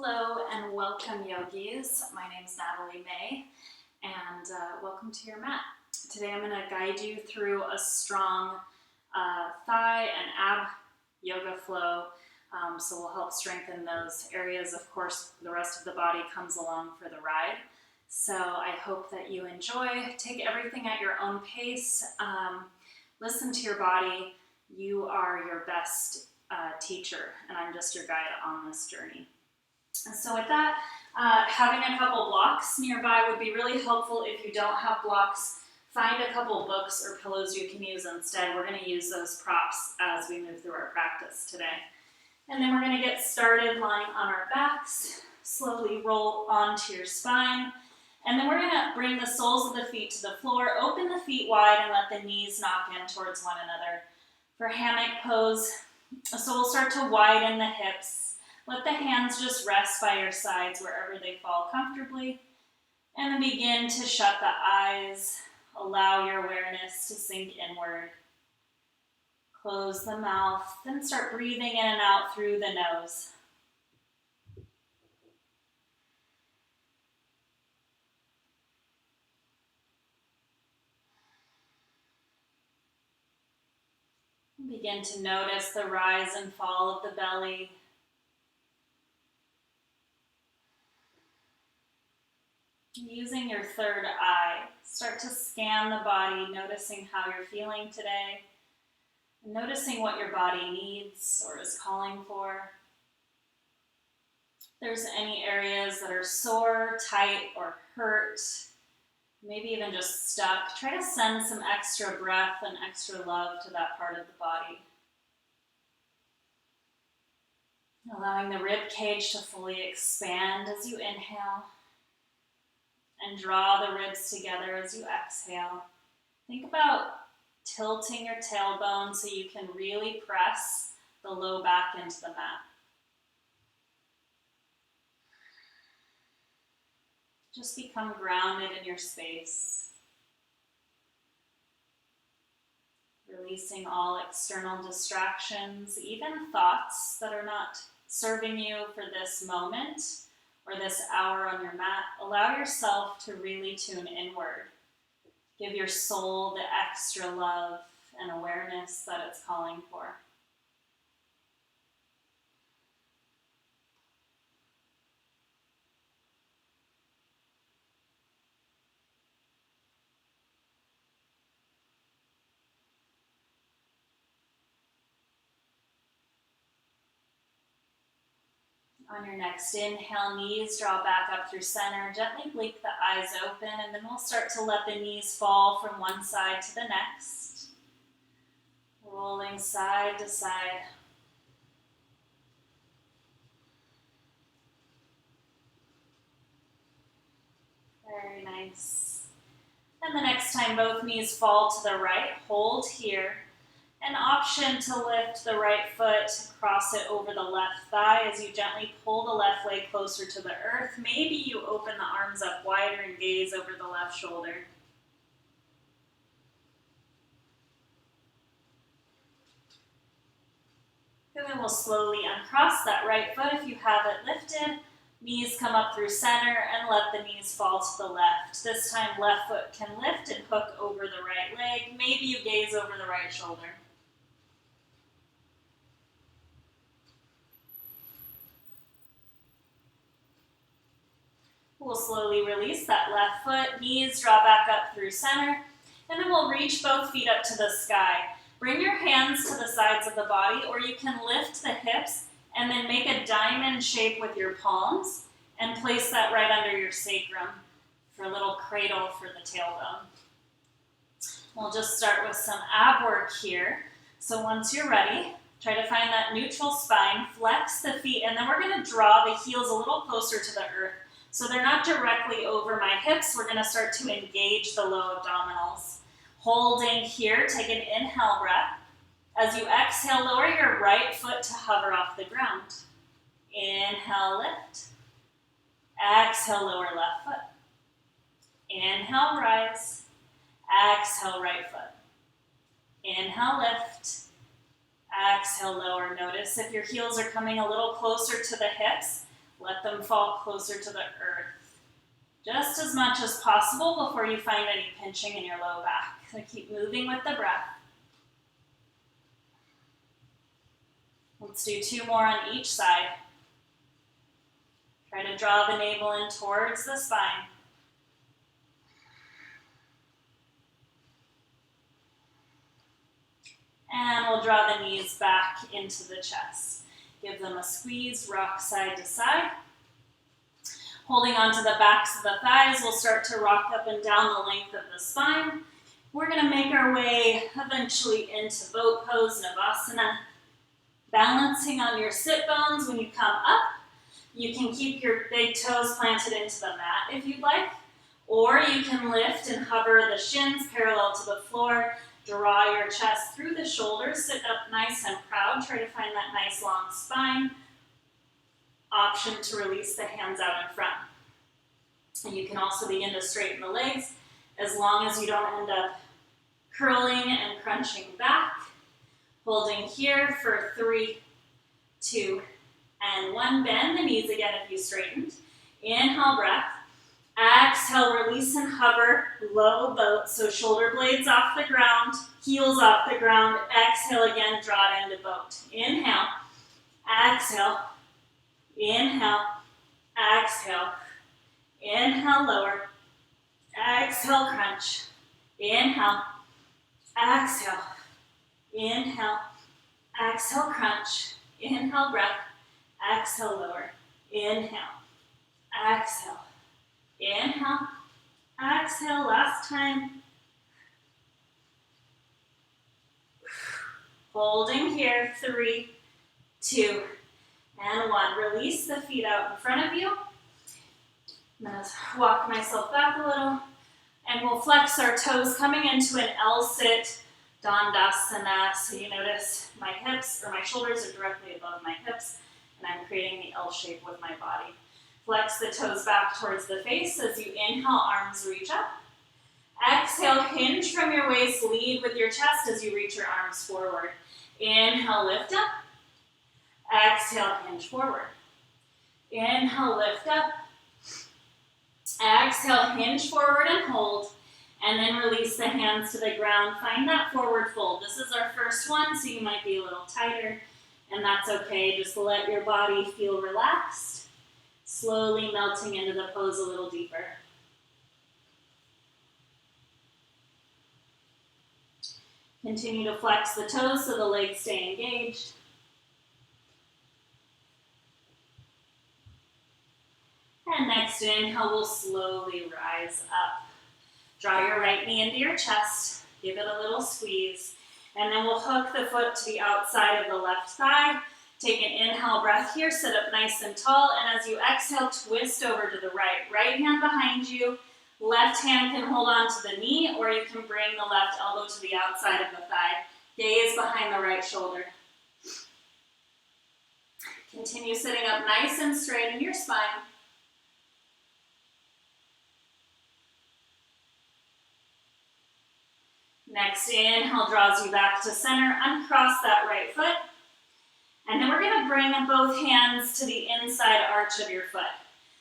Hello and welcome, yogis. My name is Natalie Mae, and welcome to your mat. Today I'm going to guide you through a strong thigh and ab yoga flow, so we'll help strengthen those areas. Of course, the rest of the body comes along for the ride. So I hope that you enjoy. Take everything at your own pace. Listen to your body. You are your best teacher, and I'm just your guide on this journey. And so with that, having a couple blocks nearby would be really helpful. If you don't have blocks, find a couple books or pillows you can use instead. We're going to use those props as we move through our practice today. And then we're going to get started lying on our backs. Slowly roll onto your spine. And then we're going to bring the soles of the feet to the floor. Open the feet wide and let the knees knock in towards one another. For hammock pose, so we'll start to widen the hips. Let the hands just rest by your sides wherever they fall comfortably. And then begin to shut the eyes. Allow your awareness to sink inward. Close the mouth. Then start breathing in and out through the nose. Begin to notice the rise and fall of the belly. Using your third eye, start to scan the body, noticing how you're feeling today, noticing what your body needs or is calling for. If there's any areas that are sore, tight, or hurt, maybe even just stuck, try to send some extra breath and extra love to that part of the body. Allowing the rib cage to fully expand as you inhale. And draw the ribs together as you exhale. Think about tilting your tailbone so you can really press the low back into the mat. Just become grounded in your space. Releasing all external distractions, even thoughts that are not serving you for this moment or this hour on your mat. Allow yourself to really tune inward. Give your soul the extra love and awareness that it's calling for. On your next inhale, knees draw back up through center. Gently blink the eyes open, and then we'll start to let the knees fall from one side to the next. Rolling side to side. Very nice. And the next time both knees fall to the right, hold here. An option to lift the right foot, cross it over the left thigh as you gently pull the left leg closer to the earth. Maybe you open the arms up wider and gaze over the left shoulder. And then we'll slowly uncross that right foot if you have it lifted. Knees come up through center and let the knees fall to the left. This time left foot can lift and hook over the right leg. Maybe you gaze over the right shoulder. We'll slowly release that left foot, knees draw back up through center, and then we'll reach both feet up to the sky. Bring your hands to the sides of the body, or you can lift the hips and then make a diamond shape with your palms and place that right under your sacrum for a little cradle for the tailbone. We'll just start with some ab work here. So once you're ready, try to find that neutral spine, flex the feet, and then we're going to draw the heels a little closer to the earth. So they're not directly over my hips. We're going to start to engage the low abdominals. Holding here, take an inhale breath. As you exhale, lower your right foot to hover off the ground. Inhale, lift. Exhale, lower left foot. Inhale, rise. Exhale, right foot. Inhale, lift. Exhale, lower. Notice if your heels are coming a little closer to the hips. Let them fall closer to the earth, just as much as possible before you find any pinching in your low back. So keep moving with the breath. Let's do 2 more on each side. Try to draw the navel in towards the spine. And we'll draw the knees back into the chest. Give them a squeeze, rock side to side. Holding onto the backs of the thighs, we'll start to rock up and down the length of the spine. We're going to make our way eventually into boat pose, Navasana. Balancing on your sit bones when you come up. You can keep your big toes planted into the mat if you'd like, or you can lift and hover the shins parallel to the floor. Draw your chest through the shoulders, sit up nice and proud. Try to find that nice long spine. Option to release the hands out in front. And you can also begin to straighten the legs as long as you don't end up curling and crunching back. Holding here for 3, 2, and 1. Bend the knees again if you straightened. Inhale, breath. Exhale, release and hover, low boat. So shoulder blades off the ground, heels off the ground. Exhale again, draw it into boat. Inhale, exhale, inhale, exhale, inhale, lower, exhale, crunch, inhale, exhale, inhale, exhale, crunch, inhale, breath, exhale, lower, inhale, exhale, inhale, exhale, last time. Holding here, 3, 2, and 1. Release the feet out in front of you. I'm going to walk myself back a little, and we'll flex our toes coming into an L-sit Dandasana. So you notice my hips, or my shoulders are directly above my hips, and I'm creating the L shape with my body. Flex the toes back towards the face as you inhale, arms reach up. Exhale, hinge from your waist, lead with your chest as you reach your arms forward. Inhale, lift up. Exhale, hinge forward. Inhale, lift up. Exhale, hinge forward and hold. And then release the hands to the ground. Find that forward fold. This is our first one, so you might be a little tighter, and that's okay. Just let your body feel relaxed, slowly melting into the pose a little deeper. Continue to flex the toes so the legs stay engaged. And next inhale, we'll slowly rise up. Draw your right knee into your chest. Give it a little squeeze. And then we'll hook the foot to the outside of the left thigh. Take an inhale breath here. Sit up nice and tall. And as you exhale, twist over to the right. Right hand behind you. Left hand can hold on to the knee, or you can bring the left elbow to the outside of the thigh. Gaze behind the right shoulder. Continue sitting up nice and straight in your spine. Next inhale draws you back to center. Uncross that right foot. And then we're going to bring both hands to the inside arch of your foot.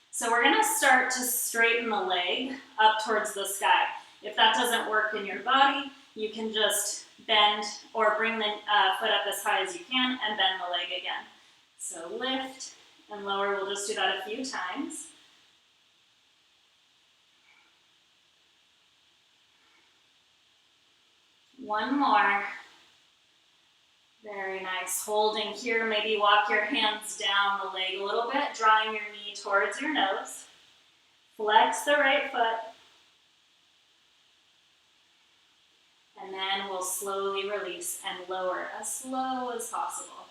So we're going to start to straighten the leg up towards the sky. If that doesn't work in your body, you can just bend or bring the foot up as high as you can and bend the leg again. So lift and lower. We'll just do that a few times. One more. Very nice. Holding here, maybe walk your hands down the leg a little bit, drawing your knee towards your nose. Flex the right foot. And then we'll slowly release and lower as slow as possible.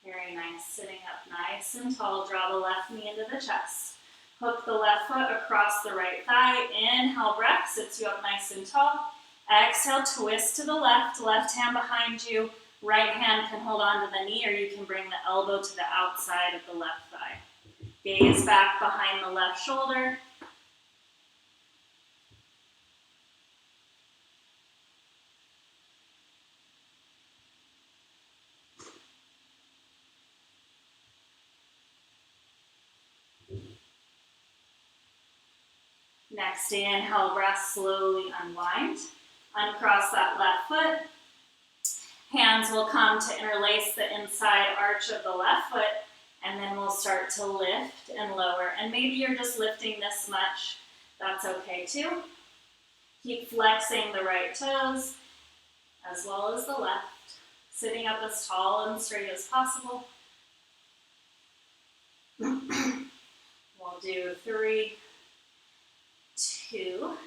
Very nice. Sitting up nice and tall. Draw the left knee into the chest. Hook the left foot across the right thigh. Inhale, breath. Sits you up nice and tall. Exhale, twist to the left. Left hand behind you. Right hand can hold on to the knee, or you can bring the elbow to the outside of the left thigh. Gaze back behind the left shoulder. Next inhale, breath, slowly unwind. Uncross that left foot. Hands will come to interlace the inside arch of the left foot, and then we'll start to lift and lower. And maybe you're just lifting this much. That's okay too. Keep flexing the right toes as well as the left. Sitting up as tall and straight as possible. We'll do 3, 2,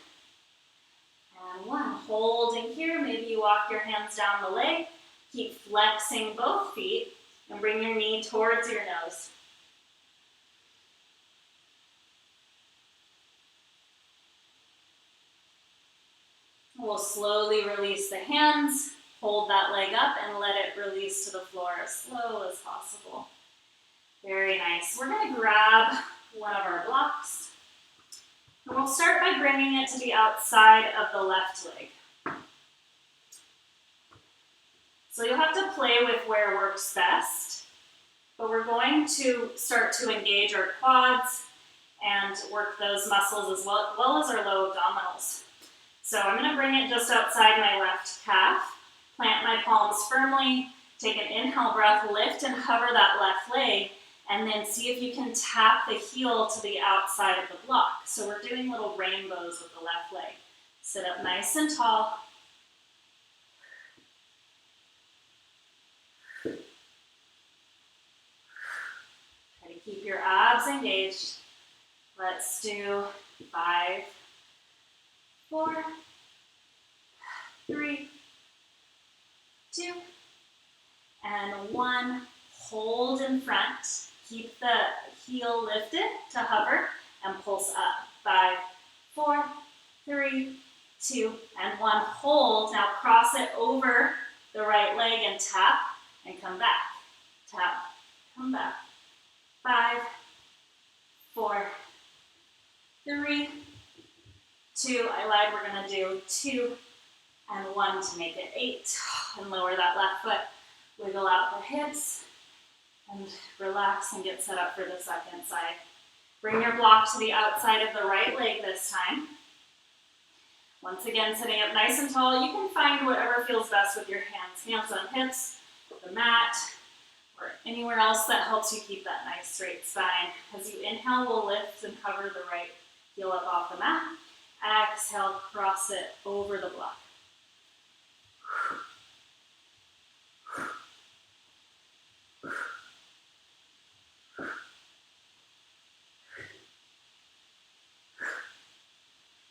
and 1. Holding here, maybe you walk your hands down the leg. Keep flexing both feet and bring your knee towards your nose. We'll slowly release the hands. Hold that leg up and let it release to the floor as slow as possible. Very nice. We're going to grab one of our blocks. And we'll start by bringing it to the outside of the left leg. So you'll have to play with where works best. But we're going to start to engage our quads and work those muscles as well as our low abdominals. So I'm going to bring it just outside my left calf. Plant my palms firmly, take an inhale breath, lift and hover that left leg, and then see if you can tap the heel to the outside of the block. So we're doing little rainbows with the left leg. Sit up nice and tall. Try to keep your abs engaged. Let's do 5, 4, 3, 2, and 1. Hold in front. Keep the heel lifted to hover and pulse up. 5, 4, 3, 2, and 1. Hold. Now cross it over the right leg and tap and come back. Tap, come back. 5, 4, 3, 2. I lied. We're going to do 2 and 1 to make it 8. And lower that left foot. Wiggle out the hips and relax and get set up for the second side. Bring your block to the outside of the right leg this time. Once again, sitting up nice and tall. You can find whatever feels best with your hands. Hands on hips, the mat, or anywhere else that helps you keep that nice straight spine. As you inhale, we'll lift and hover the right heel up off the mat. Exhale, cross it over the block.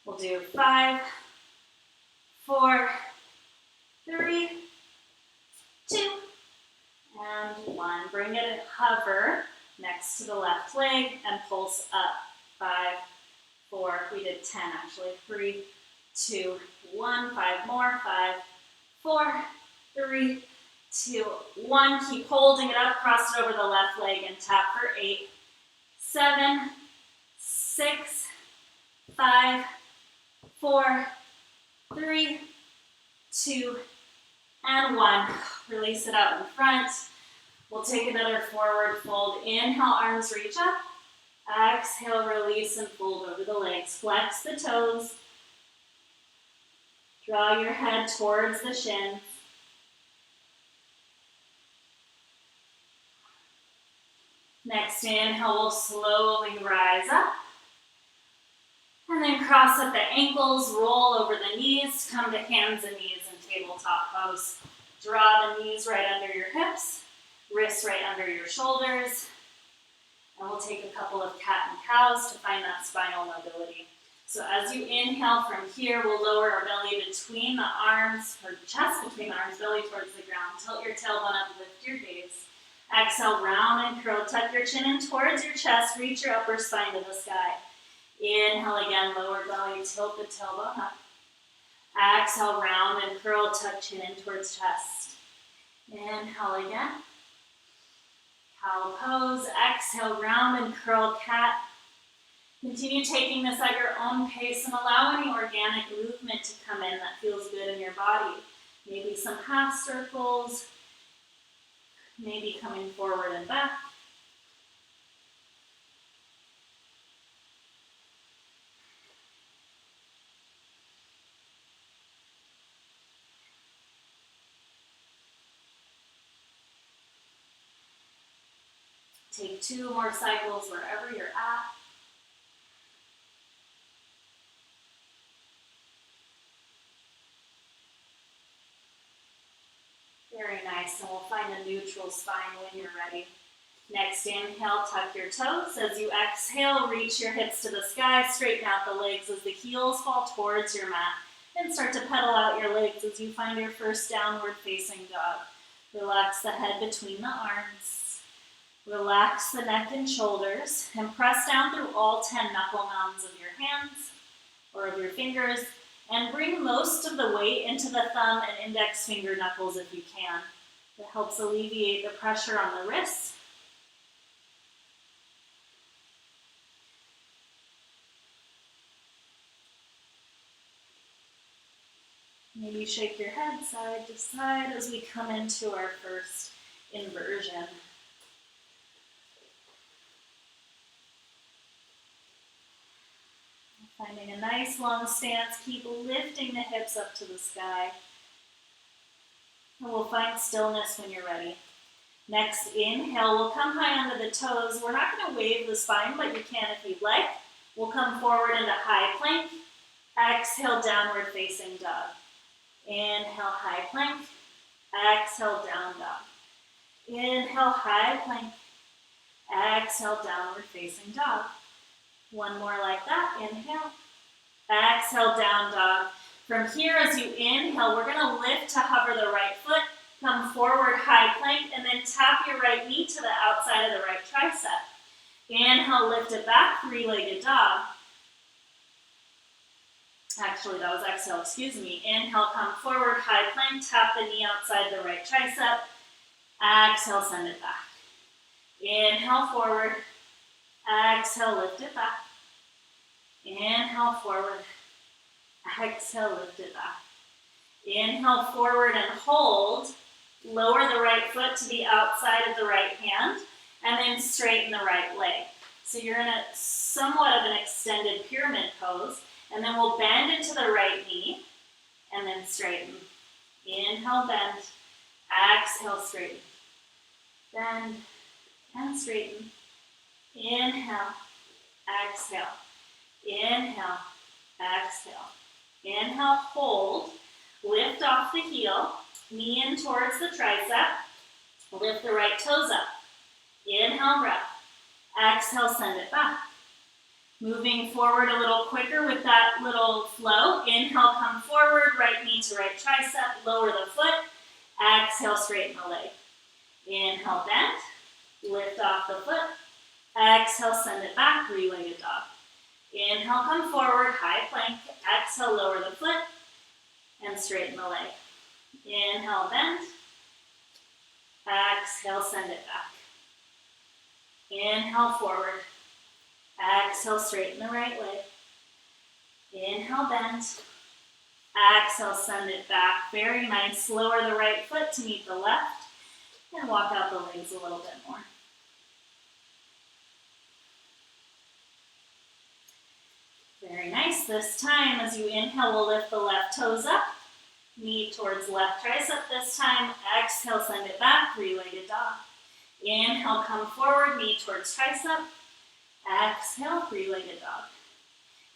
We'll do 5, 4, 3, 2, and 1. Bring it and hover next to the left leg and pulse up. 5, 4, we did 10 actually. 3, 2, 1, 5 more. 5, 4, 3, 2, 1. Keep holding it up, cross it over the left leg and tap for 8, 7, 6, 5, 4, 3, 2, and 1. Release it out in front. We'll take another forward fold. Inhale, arms reach up. Exhale, release and fold over the legs. Flex the toes. Draw your head towards the shins. Next inhale, we'll slowly rise up. And then cross at the ankles, roll over the knees, come to hands and knees in tabletop pose. Draw the knees right under your hips, wrists right under your shoulders. And we'll take a couple of cat and cows to find that spinal mobility. So as you inhale from here, we'll lower our belly between the arms, or chest between the arms, belly towards the ground. Tilt your tailbone up, lift your gaze. Exhale, round and curl, tuck your chin in towards your chest, reach your upper spine to the sky. Inhale again, lower belly, tilt the tailbone up. Exhale, round and curl, tuck chin in towards chest. Inhale again. Cow pose. Exhale, round and curl, cat. Continue taking this at your own pace and allow any organic movement to come in that feels good in your body. Maybe some half circles, maybe coming forward and back. Take 2 more cycles wherever you're at. Very nice, and we'll find a neutral spine when you're ready. Next inhale, tuck your toes. As you exhale, reach your hips to the sky, straighten out the legs as the heels fall towards your mat, and start to pedal out your legs as you find your first downward facing dog. Relax the head between the arms. Relax the neck and shoulders, and press down through all 10 knuckle mounds of your hands or of your fingers, and bring most of the weight into the thumb and index finger knuckles if you can. It helps alleviate the pressure on the wrists. Maybe shake your head side to side as we come into our first inversion. Finding a nice long stance, keep lifting the hips up to the sky. And we'll find stillness when you're ready. Next inhale, we'll come high onto the toes. We're not going to wave the spine, but you can if you'd like. We'll come forward into high plank. Exhale, downward facing dog. Inhale, high plank. Exhale, down dog. Inhale, high plank. Exhale, downward facing dog. One more like that. Inhale. Exhale, down dog. From here, as you inhale, we're going to lift to hover the right foot. Come forward, high plank, and then tap your right knee to the outside of the right tricep. Inhale, lift it back, 3-legged dog. Actually, that was exhale, excuse me. Inhale, come forward, high plank, tap the knee outside the right tricep. Exhale, send it back. Inhale, forward. Exhale, lift it back. Inhale, forward. Exhale, lift it back. Inhale, forward and hold. Lower the right foot to the outside of the right hand, and then straighten the right leg. So you're in a somewhat of an extended pyramid pose, and then we'll bend into the right knee, and then straighten. Inhale, bend. Exhale, straighten. Bend and straighten. Inhale, exhale. Inhale, exhale. Inhale, hold. Lift off the heel. Knee in towards the tricep. Lift the right toes up. Inhale, breath. Exhale, send it back. Moving forward a little quicker with that little flow. Inhale, come forward. Right knee to right tricep. Lower the foot. Exhale, straighten the leg. Inhale, bend. Lift off the foot. Exhale, send it back, 3-legged dog. Inhale, come forward, high plank. Exhale, lower the foot and straighten the leg. Inhale, bend. Exhale, send it back. Inhale, forward. Exhale, straighten the right leg. Inhale, bend. Exhale, send it back. Very nice. Lower the right foot to meet the left and walk out the legs a little bit more. Very nice. This time, as you inhale, we'll lift the left toes up. Knee towards left tricep this time. Exhale, send it back, 3-legged dog. Inhale, come forward, knee towards tricep. Exhale, 3-legged dog.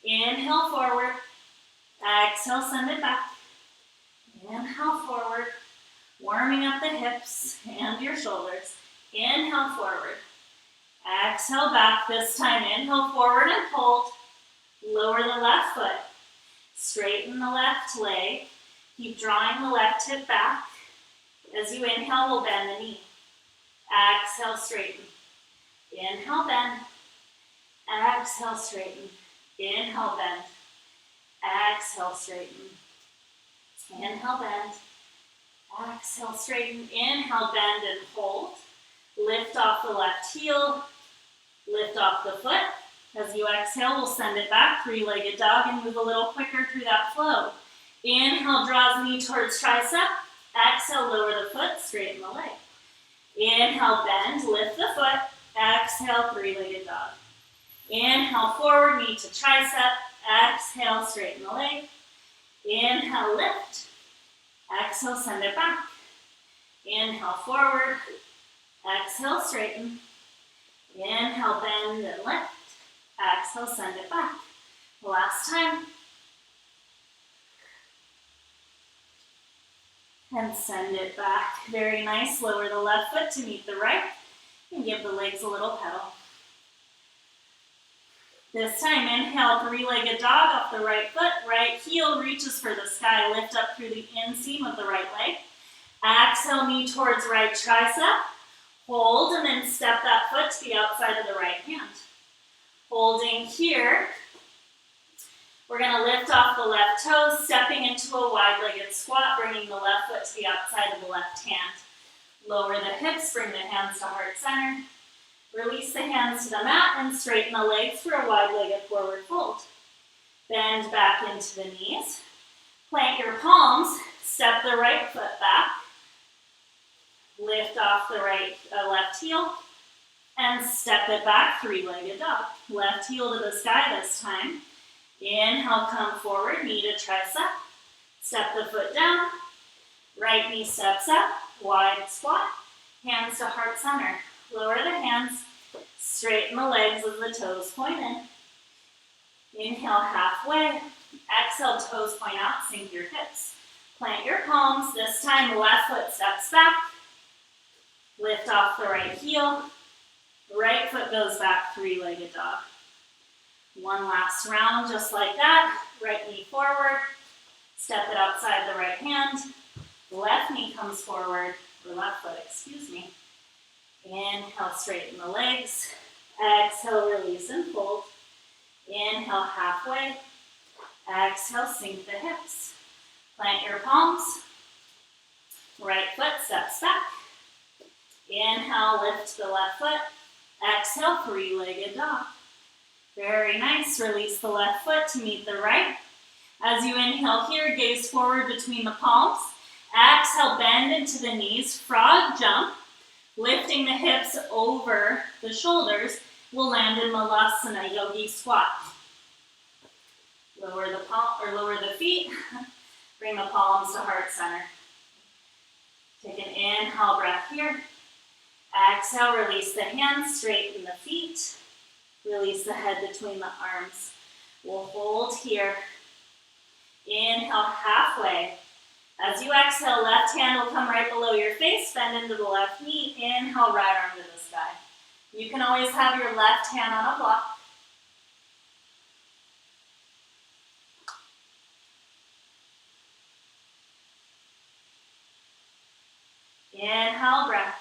Inhale, forward. Exhale, send it back. Inhale, forward. Warming up the hips and your shoulders. Inhale, forward. Exhale, back. This time, inhale, forward and hold. Lower the left foot. Straighten the left leg. Keep drawing the left hip back. As you inhale, we'll bend the knee. Exhale, straighten. Inhale, bend. Exhale, straighten. Inhale, bend. Exhale, straighten. Inhale, bend. Exhale, straighten. Inhale, bend and hold. Lift off the left heel. Lift off the foot. As you exhale, we'll send it back, 3-legged dog, and move a little quicker through that flow. Inhale, draws knee towards tricep. Exhale, lower the foot, straighten the leg. Inhale, bend, lift the foot. Exhale, 3-legged dog. Inhale, forward, knee to tricep. Exhale, straighten the leg. Inhale, lift. Exhale, send it back. Inhale, forward. Exhale, straighten. Inhale, bend and lift. Exhale, send it back. Last time. And send it back. Very nice. Lower the left foot to meet the right. And give the legs a little pedal. This time, inhale, three-legged dog off the right foot. Right heel reaches for the sky. Lift up through the inseam of the right leg. Exhale, knee towards right tricep. Hold, and then step that foot to the outside of the right hand. Holding here. We're going to lift off the left toes, stepping into a wide-legged squat, bringing the left foot to the outside of the left hand. Lower the hips, bring the hands to heart center. Release the hands to the mat and straighten the legs for a wide-legged forward fold. Bend back into the knees. Plant your palms, step the right foot back. Lift off the left heel and step it back, three-legged dog. Left heel to the sky this time. Inhale, come forward, knee to tricep. Step the foot down. Right knee steps up, wide squat. Hands to heart center. Lower the hands, straighten the legs as the toes point in. Inhale, halfway. Exhale, toes point out, sink your hips. Plant your palms. This time, left foot steps back. Lift off the right heel. Right foot goes back, three-legged dog. One last round, just like that. Right knee forward. Step it outside the right hand. Left knee comes forward, or left foot, excuse me. Inhale, straighten the legs. Exhale, release and fold. Inhale, halfway. Exhale, sink the hips. Plant your palms. Right foot steps back. Inhale, lift the left foot. Exhale, three-legged dog. Very nice. Release the left foot to meet the right. As you inhale here, gaze forward between the palms. Exhale, bend into the knees. Frog jump. Lifting the hips over the shoulders, we'll land in Malasana, yogi squat. Lower the feet. Bring the palms to heart center. Take an inhale breath here. Exhale, release the hands, straighten the feet. Release the head between the arms. We'll hold here. Inhale, halfway. As you exhale, left hand will come right below your face, bend into the left knee. Inhale, right arm to the sky. You can always have your left hand on a block. Inhale, breath.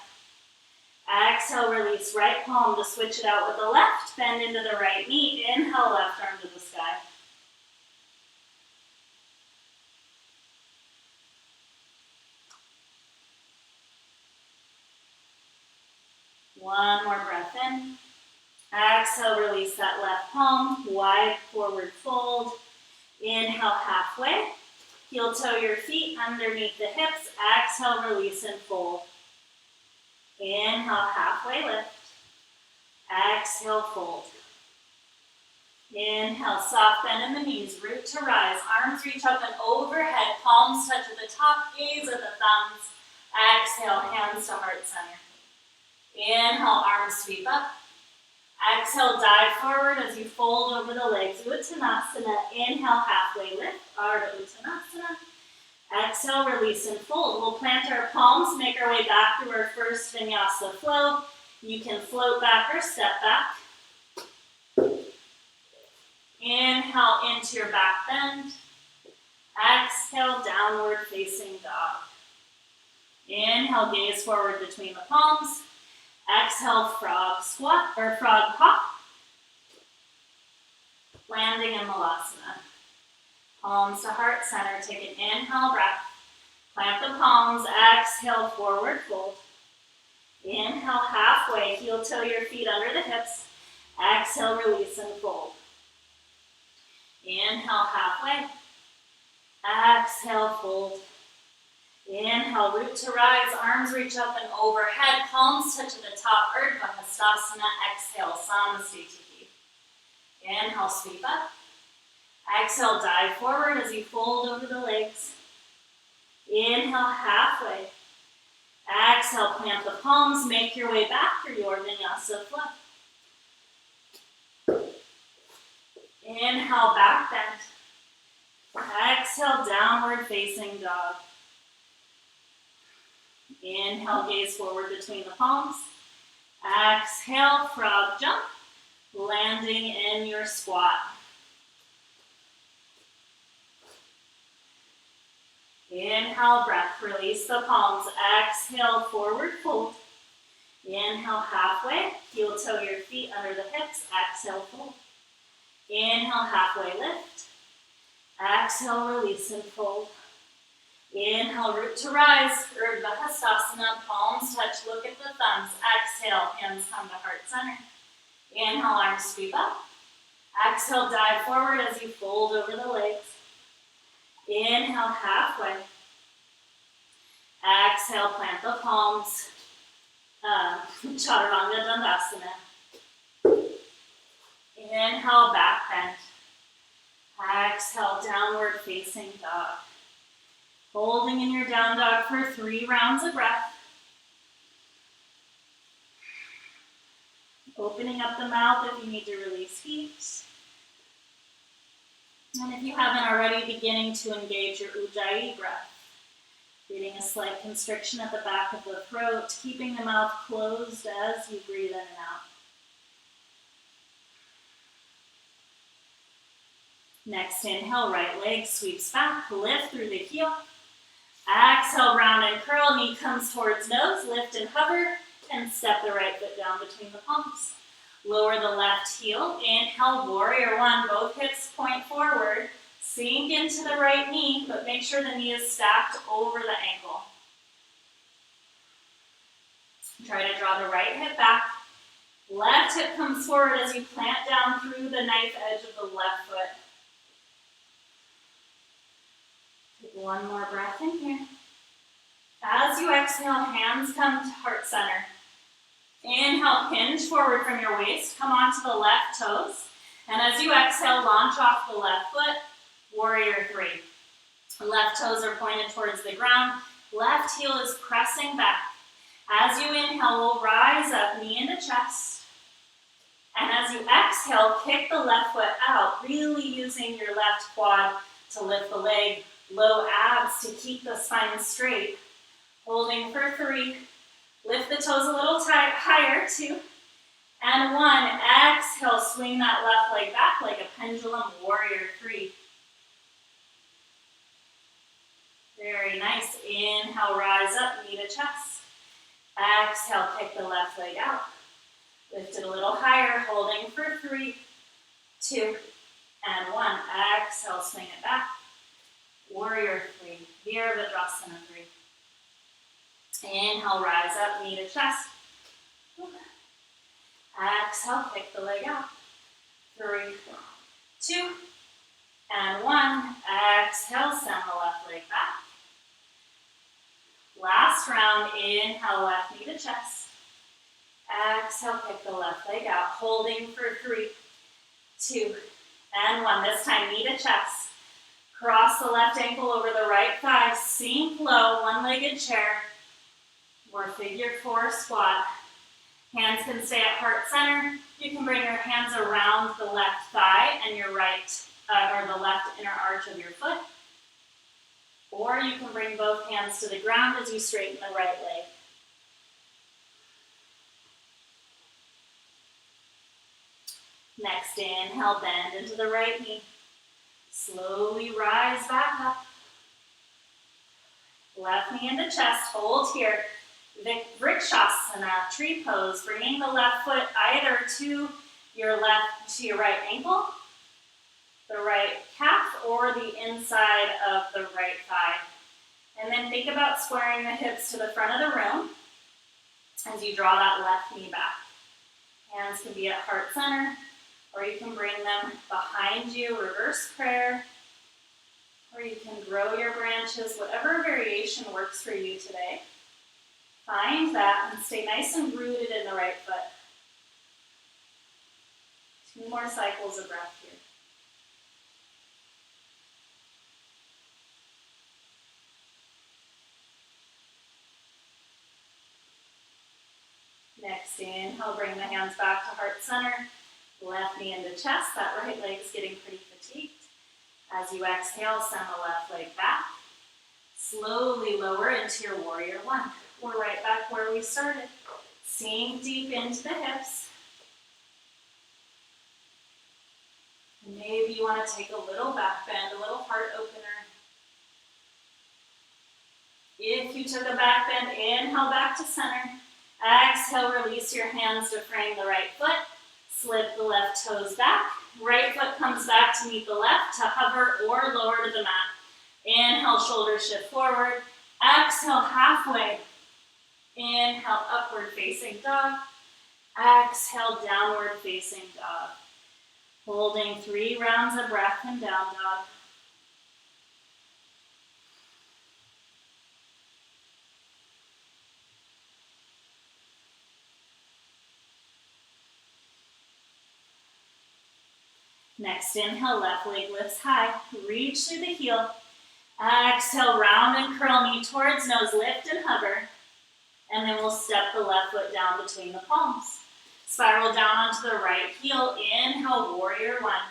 Exhale, release right palm to switch it out with the left. Bend into the right knee. Inhale, left arm to the sky. One more breath in. Exhale, release that left palm. Wide forward fold. Inhale, halfway. Heel toe your feet underneath the hips. Exhale, release and fold. Inhale, halfway lift. Exhale, fold. Inhale, soft bend in the knees, root to rise. Arms reach up and overhead, palms touch at the top, gaze at the thumbs. Exhale, hands to heart center. Inhale, arms sweep up. Exhale, dive forward as you fold over the legs. Uttanasana. Inhale, halfway lift. Ardha Uttanasana. Exhale, release and fold. We'll plant our palms, make our way back through our first Vinyasa flow. You can float back or step back. Inhale into your back bend. Exhale, downward facing dog. Inhale, gaze forward between the palms. Exhale, frog squat or frog hop. Landing in Malasana. Palms to heart center. Take an inhale breath. Plant the palms. Exhale, forward fold. Inhale, halfway. Heel toe your feet under the hips. Exhale, release and fold. Inhale, halfway. Exhale, fold. Inhale, root to rise, arms reach up and overhead, palms touch at the top, Urdhva Hastasana. Exhale, Samasthiti. Inhale, sweep up. Exhale, dive forward as you fold over the legs. Inhale, halfway. Exhale, plant the palms, make your way back through your Vinyasa flow. Inhale, back bend. Exhale, downward facing dog. Inhale, gaze forward between the palms. Exhale, frog jump, landing in your squat. Inhale, breath, release the palms. Exhale, forward fold. Inhale, halfway, heel toe your feet under the hips. Exhale, fold. Inhale, halfway lift. Exhale, release and fold. Inhale, root to rise, Urdhva Hastasana, palms touch, look at the thumbs. Exhale, hands come to heart center. Inhale, arms sweep up. Exhale, dive forward as you fold over the legs. Inhale, halfway. Exhale, plant the palms. Chaturanga Dandasana. Inhale, back bend. Exhale, downward facing dog. Holding in your down dog for 3 rounds of breath. Opening up the mouth if you need to release heat. And if you haven't already, beginning to engage your Ujjayi breath. Creating a slight constriction at the back of the throat, keeping the mouth closed as you breathe in and out. Next inhale, right leg sweeps back, lift through the heel. Exhale, round and curl, knee comes towards nose, lift and hover, and step the right foot down between the palms. Lower the left heel, inhale, warrior one, both hips point forward, sink into the right knee, but make sure the knee is stacked over the ankle. Try to draw the right hip back, left hip comes forward as you plant down through the knife edge of the left foot. Take one more breath in here. As you exhale, hands come to heart center. Inhale, hinge forward from your waist, come onto the left toes. And as you exhale, launch off the left foot, warrior 3. Left toes are pointed towards the ground, left heel is pressing back. As you inhale, we'll rise up, knee into chest. And as you exhale, kick the left foot out, really using your left quad to lift the leg, low abs to keep the spine straight. Holding for 3. Lift the toes a little higher, 2. And 1. Exhale, swing that left leg back like a pendulum, warrior 3. Very nice. Inhale, rise up, knee to chest. Exhale, kick the left leg out. Lift it a little higher, holding for 3, 2, and 1. Exhale, swing it back. Warrior 3, Virabhadrasana 3. Inhale, rise up, knee to chest. Exhale, kick the leg out. 3, 2, and 1. Exhale, send the left leg back. Last round, inhale, left knee to chest. Exhale, kick the left leg out. Holding for 3, 2, and 1. This time, knee to chest. Cross the left ankle over the right thigh. Sink low, one-legged chair. Or figure 4 squat. Hands can stay at heart center. You can bring your hands around the left thigh and your right, or the left inner arch of your foot. Or you can bring both hands to the ground as you straighten the right leg. Next, inhale, bend into the right knee. Slowly rise back up. Left knee into chest, hold here. Vrikshasana, tree pose, bringing the left foot either to your right ankle, the right calf, or the inside of the right thigh. And then think about squaring the hips to the front of the room as you draw that left knee back. Hands can be at heart center, or you can bring them behind you, reverse prayer, or you can grow your branches, whatever variation works for you today. Find that and stay nice and rooted in the right foot. 2 more cycles of breath here. Next, inhale, bring the hands back to heart center. Left knee into chest. That right leg is getting pretty fatigued. As you exhale, send the left leg back. Slowly lower into your warrior one. We're right back where we started. Sink deep into the hips. And maybe you want to take a little back bend, a little heart opener. If you took a back bend, inhale back to center. Exhale, release your hands to frame the right foot. Slip the left toes back. Right foot comes back to meet the left, to hover or lower to the mat. Inhale, shoulders shift forward. Exhale, halfway. Inhale, upward facing dog. Exhale, downward facing dog. Holding 3 rounds of breath in down dog. Next inhale, left leg lifts high. Reach through the heel. Exhale, round and curl, knee towards nose, lift and hover. And then we'll step the left foot down between the palms. Spiral down onto the right heel. Inhale, warrior one.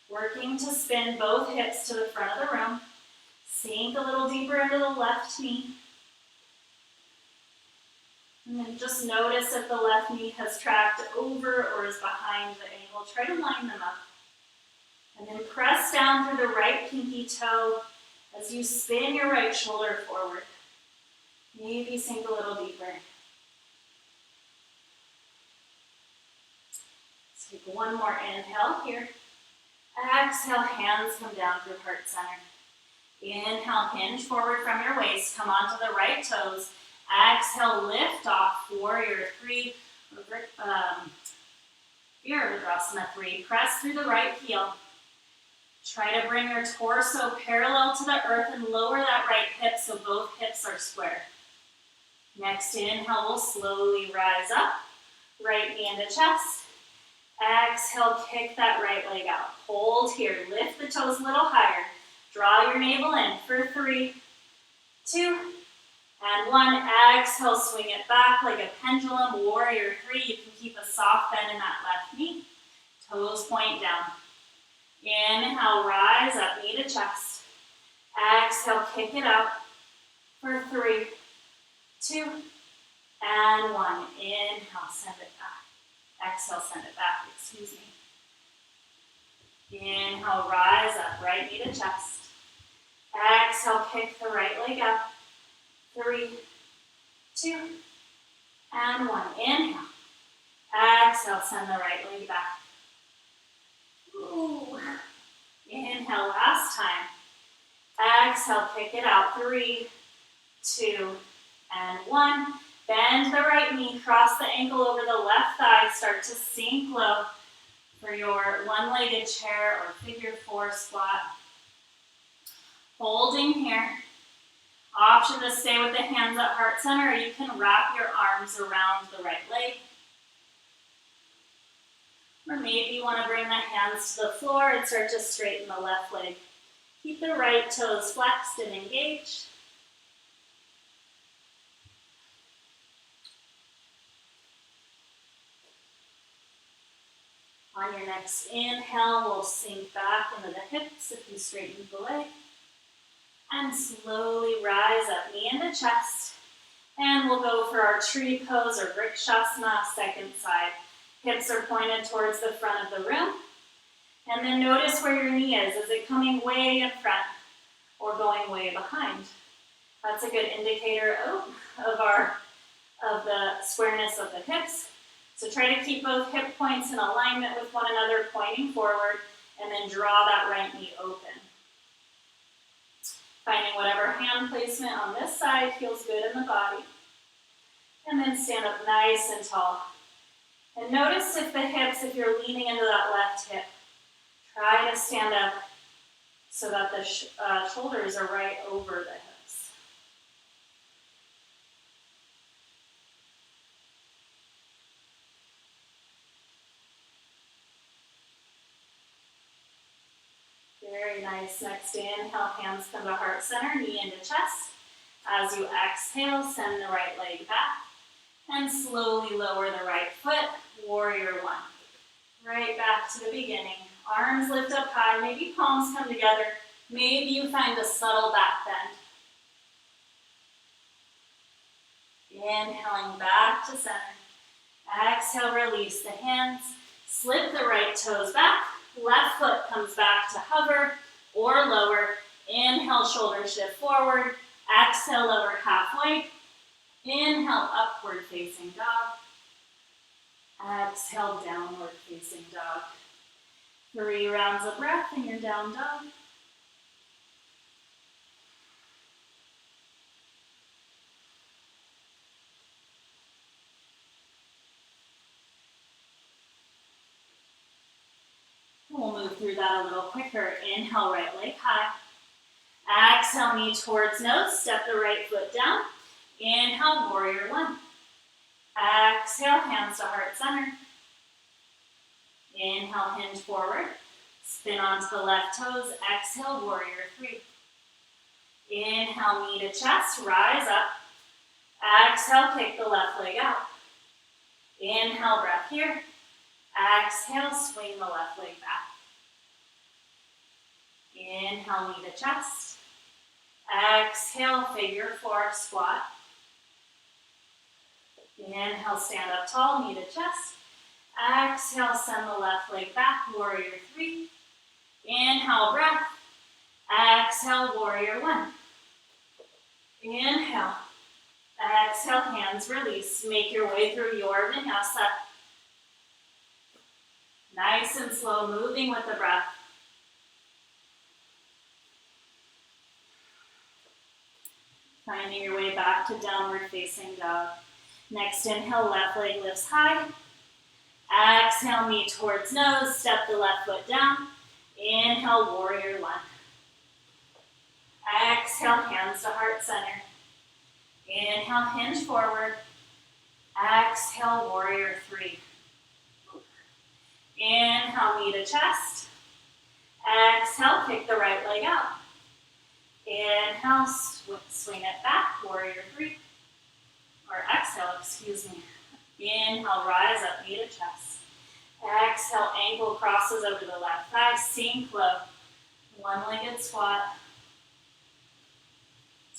Working to spin both hips to the front of the room. Sink a little deeper into the left knee. And then just notice if the left knee has tracked over or is behind the ankle. Try to line them up. And then press down through the right pinky toe as you spin your right shoulder forward. Maybe sink a little deeper. Let's take one more inhale here. Exhale, hands come down through heart center. Inhale, hinge forward from your waist. Come onto the right toes. Exhale, lift off, warrior three. Virabhadrasana 3. Press through the right heel. Try to bring your torso parallel to the earth and lower that right hip so both hips are square. Next inhale, we'll slowly rise up. Right knee into chest. Exhale, kick that right leg out. Hold here. Lift the toes a little higher. Draw your navel in for 3, 2, and 1. Exhale, swing it back like a pendulum. Warrior 3. You can keep a soft bend in that left knee. Toes point down. Inhale, rise up, knee to chest. Exhale, kick it out for 3, 2, and 1. Inhale, send it back. Exhale, send it back, excuse me. Inhale, rise up, right knee to chest. Exhale, kick the right leg up. 3, 2, and 1. Inhale. Exhale, send the right leg back. Ooh. Inhale, last time. Exhale, kick it out. 3, 2, and 1. Bend the right knee, cross the ankle over the left thigh. Start to sink low for your one-legged chair or figure 4 squat. Holding here. Option to stay with the hands at heart center, or you can wrap your arms around the right leg. Or maybe you want to bring the hands to the floor and start to straighten the left leg. Keep the right toes flexed and engaged. On your next inhale, we'll sink back into the hips if you straighten the leg. And slowly rise up, knee into chest. And we'll go for our tree pose or Vrikshasana, second side. Hips are pointed towards the front of the room. And then notice where your knee is. Is it coming way in front or going way behind? That's a good indicator of the squareness of the hips. So try to keep both hip points in alignment with one another, pointing forward, and then draw that right knee open. Finding whatever hand placement on this side feels good in the body. And then stand up nice and tall. And notice if the hips, if you're leaning into that left hip, try to stand up so that the shoulders are right over the hips. Very nice. Next inhale, hands come to heart center, knee into chest. As you exhale, send the right leg back and slowly lower the right foot, warrior 1. Right back to the beginning. Arms lift up high, maybe palms come together. Maybe you find a subtle back bend. Inhaling back to center. Exhale, release the hands. Slip the right toes back. Left foot comes back to hover or lower. Inhale, shoulder shift forward. Exhale, lower halfway. Inhale, upward facing dog. Exhale, downward facing dog. 3 rounds of breath in your down dog. We'll move through that a little quicker. Inhale, right leg high. Exhale, knee towards nose. Step the right foot down. Inhale, warrior one. Exhale, hands to heart center. Inhale, hinge forward. Spin onto the left toes. Exhale, warrior three. Inhale, knee to chest. Rise up. Exhale, kick the left leg out. Inhale, breath here. Exhale, swing the left leg back. Inhale, knee to chest. Exhale, figure four, squat. Inhale, stand up tall, knee to chest. Exhale, send the left leg back, warrior three. Inhale, breath. Exhale, warrior one. Inhale. Exhale, hands release. Make your way through your vinyasa. Nice and slow, moving with the breath. Finding your way back to downward facing dog. Next inhale, left leg lifts high. Exhale, knee towards nose, step the left foot down. Inhale, warrior one. Exhale, hands to heart center. Inhale, hinge forward. Exhale, warrior three. Inhale, knee to chest. Exhale, kick the right leg out. Inhale, swing it back, warrior three. Or exhale, excuse me. Inhale, rise up, knee to chest. Exhale, ankle crosses over the left thigh, sink low. One-legged squat.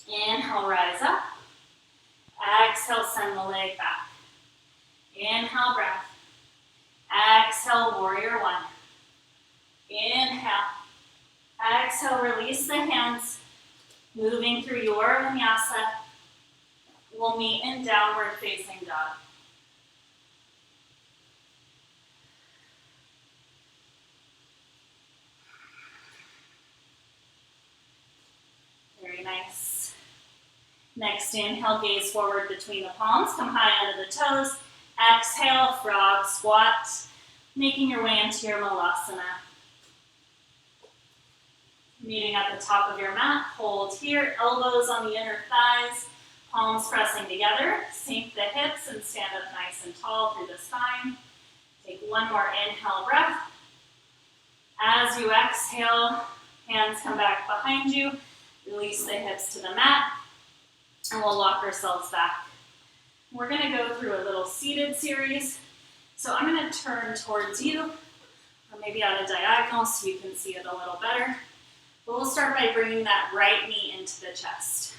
Inhale, rise up. Exhale, send the leg back. Inhale, breath. Exhale, warrior one. Inhale. Exhale, release the hands. Moving through your vinyasa. We'll meet in downward facing dog. Very nice. Next, inhale, gaze forward between the palms. Come high under the toes. Exhale, frog squat. Making your way into your malasana. Meeting at the top of your mat. Hold here. Elbows on the inner thighs. Palms pressing together. Sink the hips and stand up nice and tall through the spine. Take one more inhale breath. As you exhale, hands come back behind you. Release the hips to the mat. And we'll lock ourselves back. We're going to go through a little seated series. So I'm going to turn towards you, or maybe at a diagonal so you can see it a little better. But we'll start by bringing that right knee into the chest.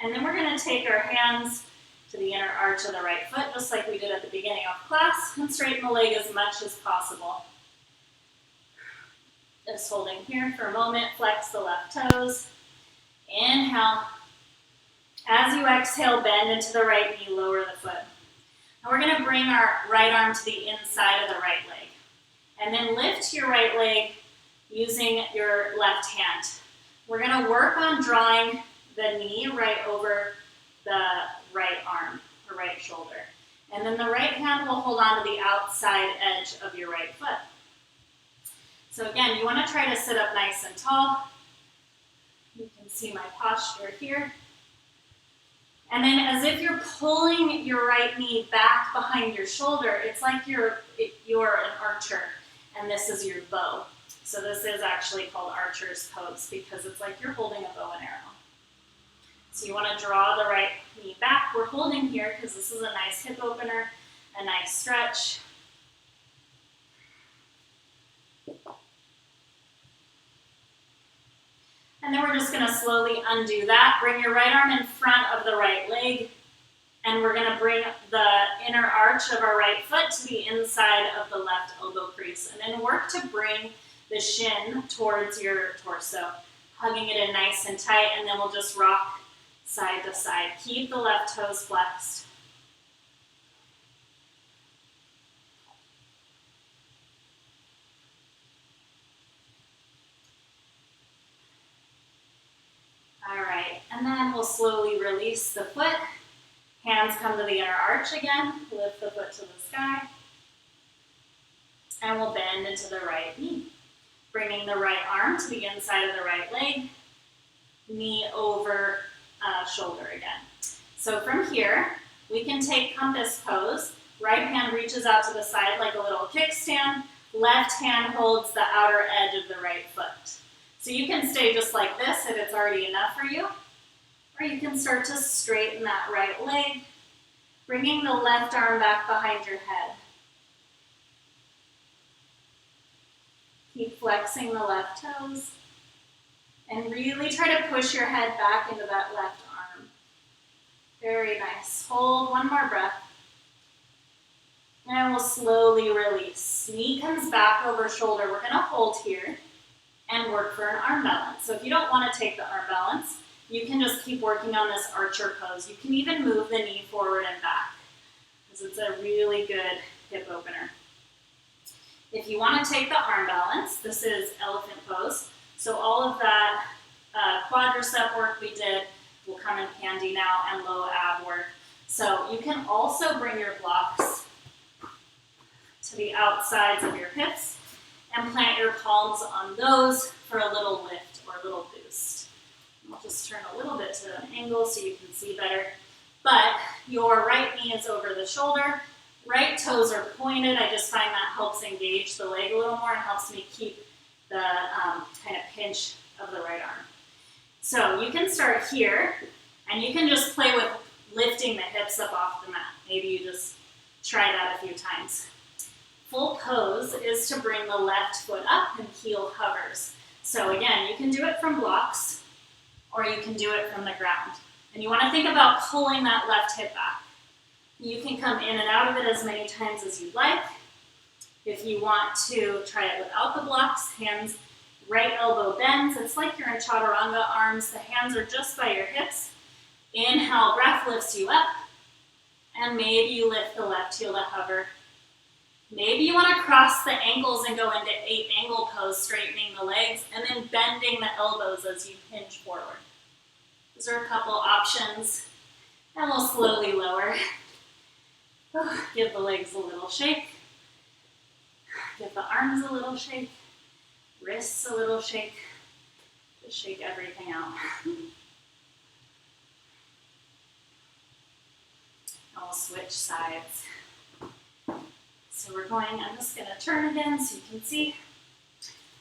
And then we're going to take our hands to the inner arch of the right foot, just like we did at the beginning of class, and straighten the leg as much as possible. Just holding here for a moment, flex the left toes. Inhale. As you exhale, bend into the right knee, lower the foot. Now we're going to bring our right arm to the inside of the right leg. And then lift your right leg using your left hand. We're going to work on drawing the knee right over the right arm, or right shoulder. And then the right hand will hold on to the outside edge of your right foot. So again, you want to try to sit up nice and tall. You can see my posture here. And then as if you're pulling your right knee back behind your shoulder, it's like you're an archer and this is your bow. So this is actually called archer's pose because it's like you're holding a bow and arrow. So you want to draw the right knee back. We're holding here because this is a nice hip opener, a nice stretch. And then we're just going to slowly undo that. Bring your right arm in front of the right leg. And we're going to bring the inner arch of our right foot to the inside of the left elbow crease. And then work to bring the shin towards your torso, hugging it in nice and tight. And then we'll just rock side to side. Keep the left toes flexed. All right, and then we'll slowly release the foot. Hands come to the inner arch again. Lift the foot to the sky. And we'll bend into the right knee. Bringing the right arm to the inside of the right leg. Knee over shoulder again. So from here, we can take compass pose. Right hand reaches out to the side like a little kickstand. Left hand holds the outer edge of the right foot. So you can stay just like this if it's already enough for you. Or you can start to straighten that right leg, bringing the left arm back behind your head. Keep flexing the left toes. And really try to push your head back into that left arm. Very nice. Hold one more breath. And we'll slowly release. Knee comes back over shoulder. We're going to hold here and work for an arm balance. So if you don't want to take the arm balance, you can just keep working on this archer pose. You can even move the knee forward and back, because it's a really good hip opener. If you want to take the arm balance, this is elephant pose. So all of that quadricep work we did will come in handy now, and low ab work. So you can also bring your blocks to the outsides of your hips and plant your palms on those for a little lift or a little boost. I'll just turn a little bit to an angle so you can see better. But your right knee is over the shoulder, right toes are pointed. I just find that helps engage the leg a little more and helps me keep the kind of pinch of the right arm. So you can start here, and you can just play with lifting the hips up off the mat. Maybe you just try that a few times. Full pose is to bring the left foot up and heel hovers. So again, you can do it from blocks, or you can do it from the ground. And you want to think about pulling that left hip back. You can come in and out of it as many times as you'd like. If you want to try it without the blocks, hands, right elbow bends. It's like you're in chaturanga arms. The hands are just by your hips. Inhale, breath lifts you up. And maybe you lift the left heel to hover. Maybe you want to cross the ankles and go into 8 angle pose, straightening the legs, and then bending the elbows as you hinge forward. Those are a couple options. And we'll slowly lower. Give the legs a little shake. Give the arms a little shake. Wrists a little shake. Just shake everything out. And we'll switch sides. So I'm just going to turn again so you can see.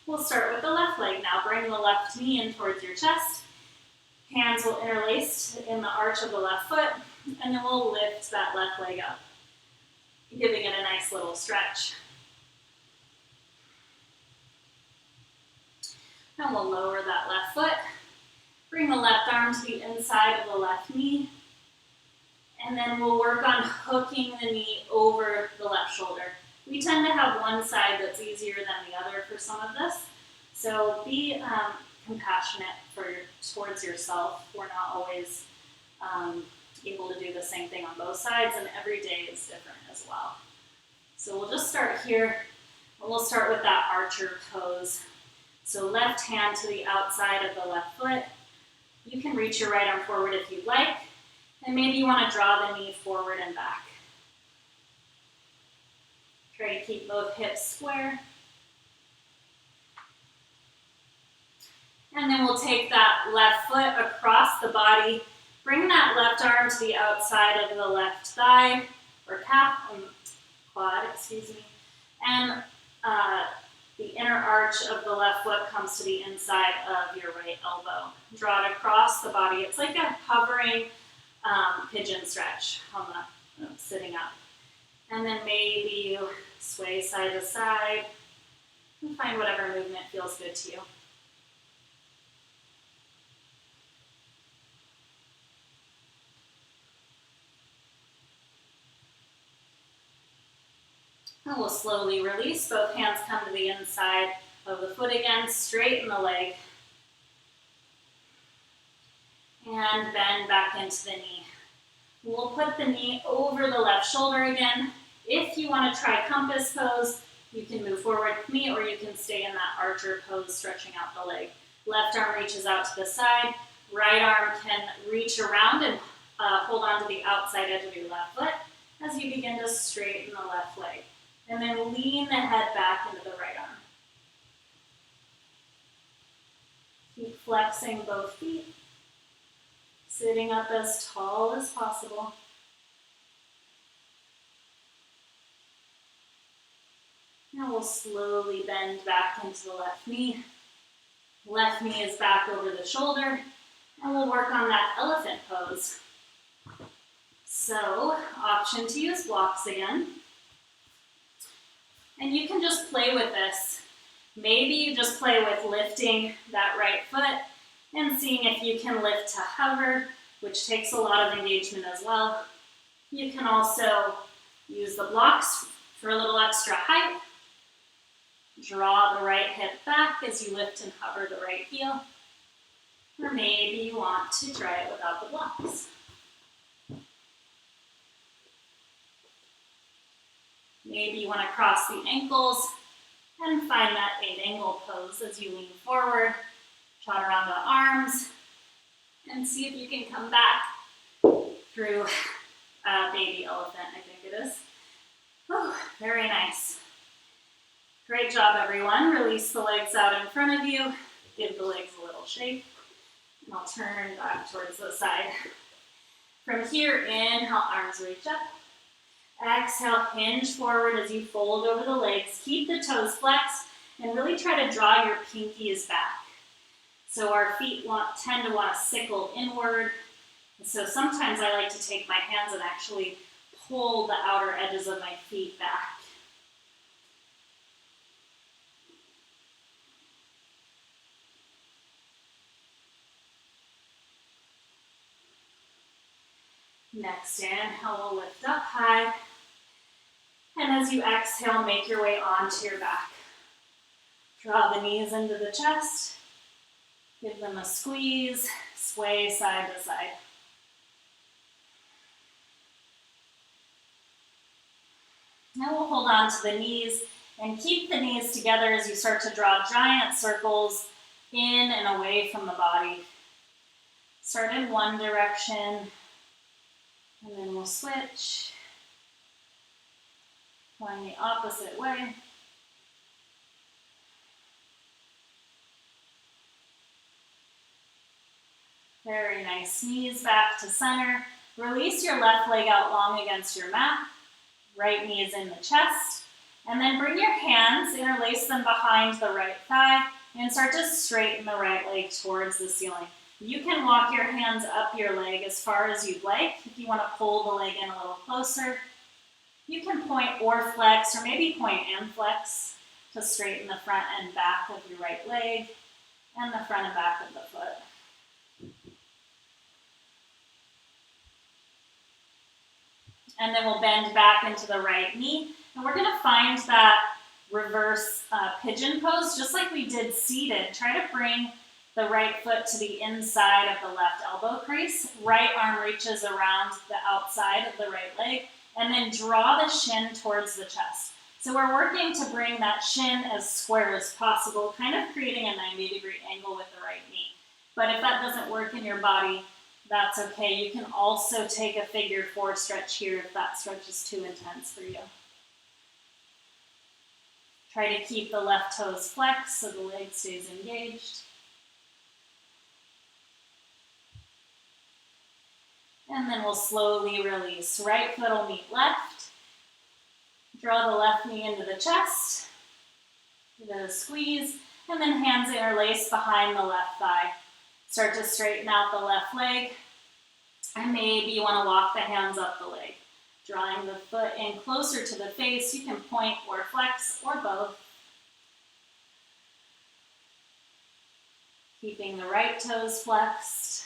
We'll start with the left leg now. Bring the left knee in towards your chest. Hands will interlace in the arch of the left foot, and then we'll lift that left leg up, giving it a nice little stretch. And we'll lower that left foot. Bring the left arm to the inside of the left knee. And then we'll work on hooking the knee over the left shoulder. We tend to have one side that's easier than the other for some of this. So be compassionate towards yourself. We're not always able to do the same thing on both sides, and every day is different as well. So we'll just start here, and we'll start with that archer pose. So left hand to the outside of the left foot. You can reach your right arm forward if you'd like. And maybe you want to draw the knee forward and back. Try to keep both hips square. And then we'll take that left foot across the body. Bring that left arm to the outside of the left thigh, or quad, excuse me. And the inner arch of the left foot comes to the inside of your right elbow. Draw it across the body. It's like a hovering pigeon stretch on the sitting up. And then maybe you sway side to side. And find whatever movement feels good to you. And we'll slowly release. Both hands come to the inside of the foot again, straighten the leg. And bend back into the knee. We'll put the knee over the left shoulder again. If you want to try compass pose, you can move forward with me, or you can stay in that archer pose, stretching out the leg. Left arm reaches out to the side. Right arm can reach around and hold on to the outside edge of your left foot as you begin to straighten the left leg. And then lean the head back into the right arm. Keep flexing both feet. Sitting up as tall as possible. Now we'll slowly bend back into the left knee. Left knee is back over the shoulder. And we'll work on that elephant pose. So, option to use blocks again. And you can just play with this. Maybe you just play with lifting that right foot and seeing if you can lift to hover, which takes a lot of engagement as well. You can also use the blocks for a little extra height. Draw the right hip back as you lift and hover the right heel. Or maybe you want to try it without the blocks. Maybe you want to cross the ankles and find that 8-angle pose as you lean forward. Trot around the arms and see if you can come back through baby elephant, I think it is. Oh, very nice. Great job, everyone. Release the legs out in front of you. Give the legs a little shake. And I'll turn back towards the side. From here, inhale, arms reach up. Exhale, hinge forward as you fold over the legs. Keep the toes flexed and really try to draw your pinkies back. So our feet tend to want to sickle inward. And so sometimes I like to take my hands and actually pull the outer edges of my feet back. Next inhale, we'll lift up high. And as you exhale, make your way onto your back. Draw the knees into the chest. Give them a squeeze, sway side to side. Now we'll hold on to the knees and keep the knees together as you start to draw giant circles in and away from the body. Start in one direction, and then we'll switch. Going the opposite way. Very nice. Knees back to center. Release your left leg out long against your mat. Right knee is in the chest. And then bring your hands, interlace them behind the right thigh, and start to straighten the right leg towards the ceiling. You can walk your hands up your leg as far as you'd like. If you want to pull the leg in a little closer, you can point or flex, or maybe point and flex to straighten the front and back of your right leg and the front and back of the foot. And then we'll bend back into the right knee. And we're going to find that reverse pigeon pose, just like we did seated. Try to bring the right foot to the inside of the left elbow crease. Right arm reaches around the outside of the right leg. And then draw the shin towards the chest. So we're working to bring that shin as square as possible, kind of creating a 90-degree angle with the right knee. But if that doesn't work in your body, that's okay. You can also take a figure 4 stretch here if that stretch is too intense for you. Try to keep the left toes flexed so the leg stays engaged. And then we'll slowly release. Right foot will meet left. Draw the left knee into the chest. Give it a squeeze. And then hands interlace behind the left thigh. Start to straighten out the left leg. And maybe you want to walk the hands up the leg. Drawing the foot in closer to the face. You can point or flex or both. Keeping the right toes flexed.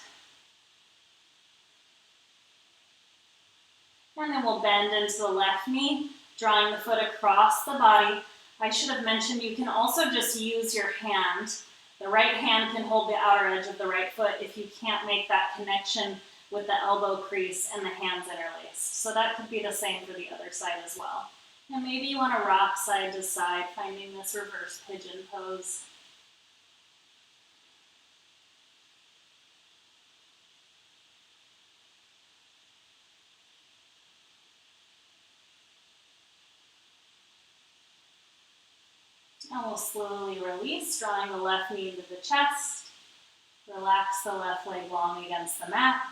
And then we'll bend into the left knee, drawing the foot across the body. I should have mentioned you can also just use your hand. The right hand can hold the outer edge of the right foot if you can't make that connection with the elbow crease and the hands interlaced. So that could be the same for the other side as well. And maybe you want to rock side to side, finding this reverse pigeon pose. And we'll slowly release, drawing the left knee into the chest. Relax the left leg long against the mat.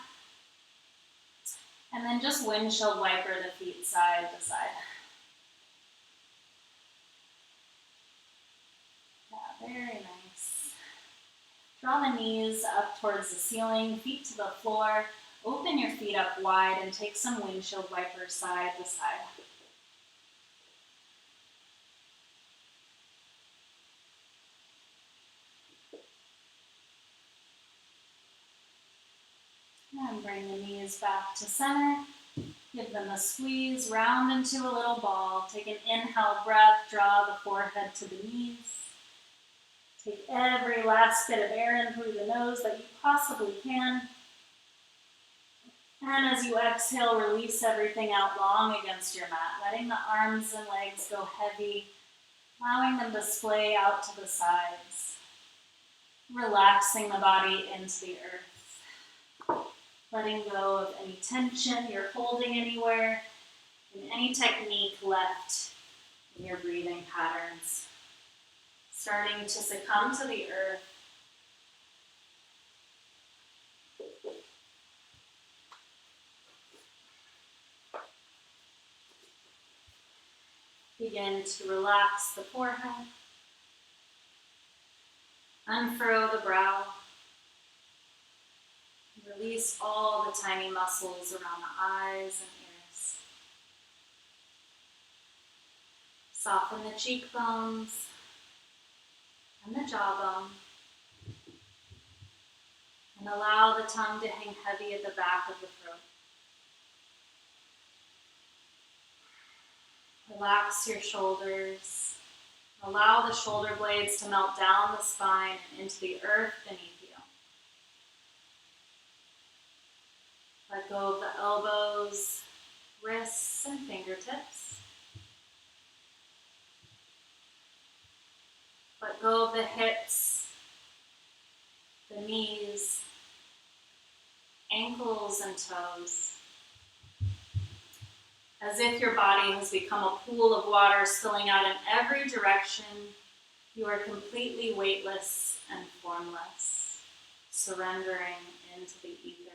And then just windshield wiper the feet side to side. Yeah, very nice. Draw the knees up towards the ceiling, feet to the floor. Open your feet up wide and take some windshield wiper side to side. And bring the knees back to center. Give them a squeeze, round into a little ball. Take an inhale breath, draw the forehead to the knees. Take every last bit of air in through the nose that you possibly can. And as you exhale, release everything out long against your mat, letting the arms and legs go heavy, allowing them to splay out to the sides. Relaxing the body into the earth. Letting go of any tension you're holding anywhere, and any technique left in your breathing patterns. Starting to succumb to the earth. Begin to relax the forehead. Unfurrow the brow. Release all the tiny muscles around the eyes and ears. Soften the cheekbones and the jawbone. And allow the tongue to hang heavy at the back of the throat. Relax your shoulders. Allow the shoulder blades to melt down the spine and into the earth beneath you. Let go of the elbows, wrists, and fingertips. Let go of the hips, the knees, ankles, and toes. As if your body has become a pool of water spilling out in every direction, you are completely weightless and formless, surrendering into the ethers.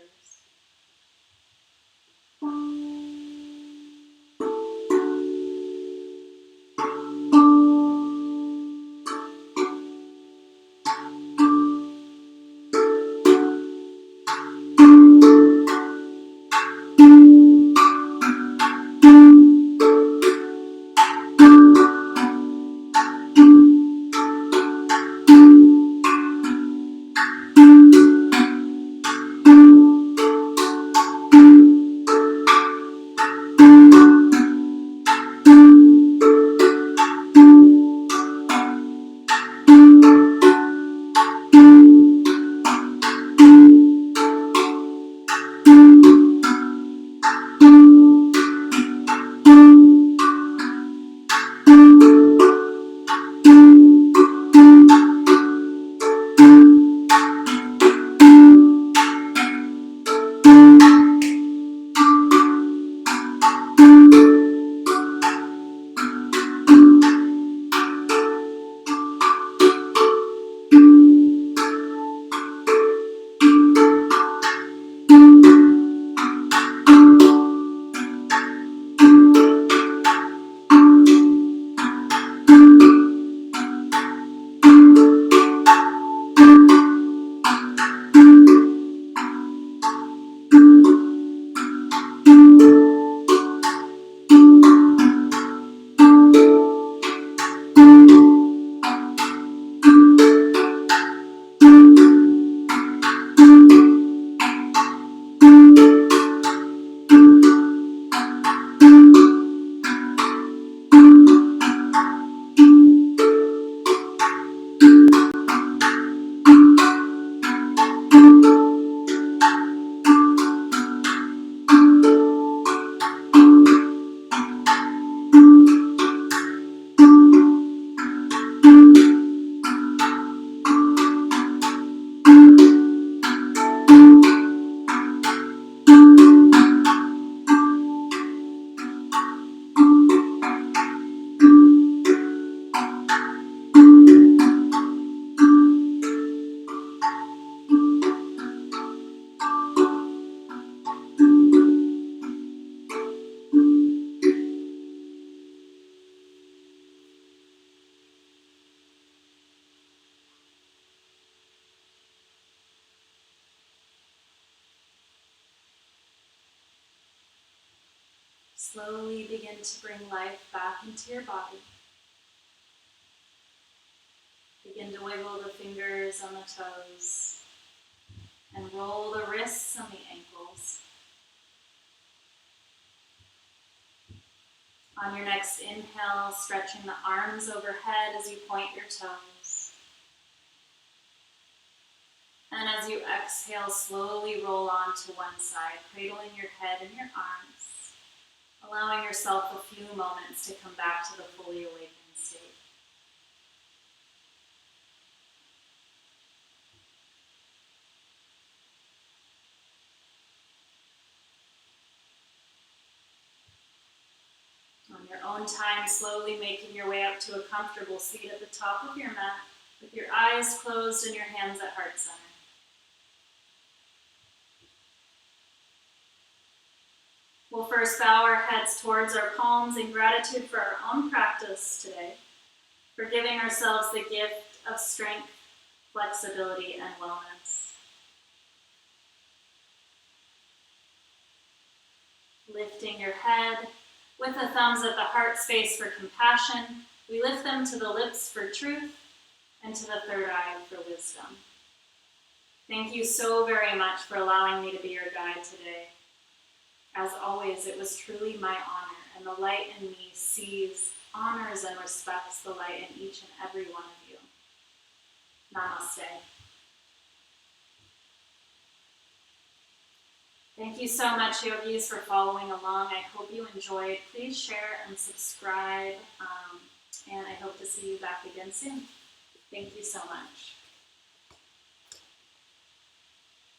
Slowly begin to bring life back into your body. Begin to wiggle the fingers and the toes and roll the wrists and the ankles. On your next inhale, stretching the arms overhead as you point your toes. And as you exhale, slowly roll onto one side, cradling your head in your arms, allowing yourself a few moments to come back to the fully awakened state. On your own time, slowly making your way up to a comfortable seat at the top of your mat, with your eyes closed and your hands at heart center. We'll first bow our heads towards our palms in gratitude for our own practice today, for giving ourselves the gift of strength, flexibility, and wellness. Lifting your head with the thumbs at the heart space for compassion, we lift them to the lips for truth and to the third eye for wisdom. Thank you so very much for allowing me to be your guide today. As always, it was truly my honor, and the light in me sees, honors, and respects the light in each and every one of you. Namaste. Thank you so much, yogis, for following along. I hope you enjoyed. Please share and subscribe, and I hope to see you back again soon. Thank you so much.